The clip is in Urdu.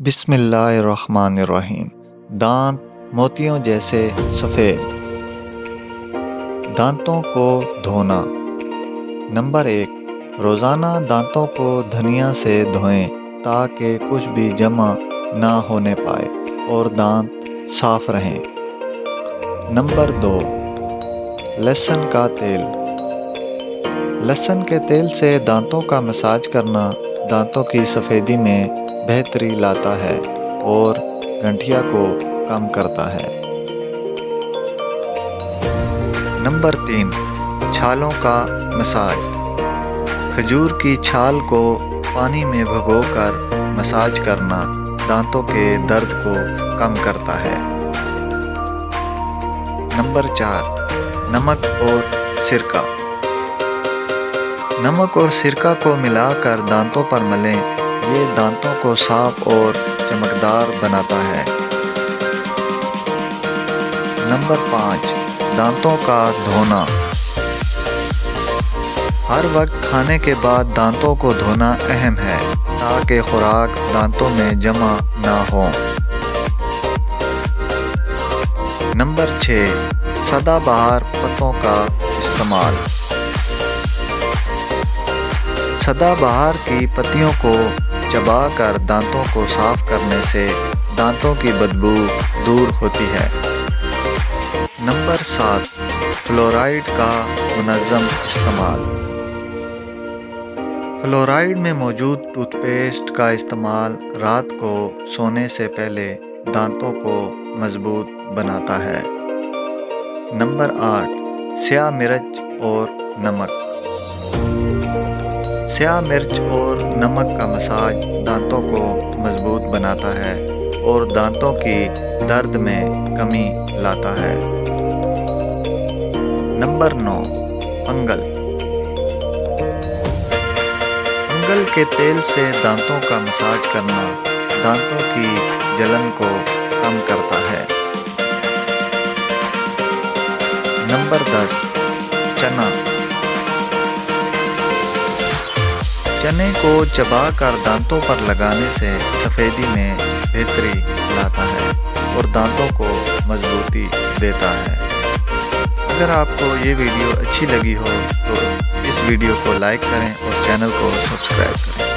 بسم اللہ الرحمن الرحیم۔ دانت موتیوں جیسے سفید۔ دانتوں کو دھونا۔ نمبر 1، روزانہ دانتوں کو دھنیا سے دھوئیں تاکہ کچھ بھی جمع نہ ہونے پائے اور دانت صاف رہیں۔ نمبر 2، لہسن کا تیل۔ لہسن کے تیل سے دانتوں کا مساج کرنا دانتوں کی سفیدی میں بہتری لاتا ہے اور گٹھیا کو کم کرتا ہے۔ نمبر 3، چھالوں کا مساج۔ کھجور کی چھال کو پانی میں بھگو کر مساج کرنا دانتوں کے درد کو کم کرتا ہے۔ نمبر 4، نمک اور سرکہ۔ نمک اور سرکہ کو ملا کر دانتوں پر ملیں، یہ دانتوں کو صاف اور چمکدار بناتا ہے۔ نمبر 5، دانتوں کا دھونا۔ ہر وقت کھانے کے بعد دانتوں کو دھونا اہم ہے تاکہ خوراک دانتوں میں جمع نہ ہو۔ نمبر 6، سدا بہار پتوں کا استعمال۔ سدا بہار کی پتیوں کو چبا کر دانتوں کو صاف کرنے سے دانتوں کی بدبو دور ہوتی ہے۔ نمبر 7، فلورائڈ کا منظم استعمال۔ فلورائڈ میں موجود ٹوتھ پیسٹ کا استعمال رات کو سونے سے پہلے دانتوں کو مضبوط بناتا ہے۔ نمبر 8، سیاہ مرچ اور نمک۔ سیاہ مرچ اور نمک کا مساج دانتوں کو مضبوط بناتا ہے اور دانتوں کی درد میں کمی لاتا ہے۔ Number 9، fungal. فنگل کے تیل سے دانتوں کا مساج کرنا دانتوں کی جلن کو کم کرتا ہے۔ نمبر 10، چنا۔ چنے کو چبا کر دانتوں پر لگانے سے سفیدی میں بہتری لاتا ہے اور دانتوں کو مضبوطی دیتا ہے۔ اگر آپ کو یہ ویڈیو اچھی لگی ہو تو اس ویڈیو کو لائک کریں اور چینل کو سبسکرائب کریں۔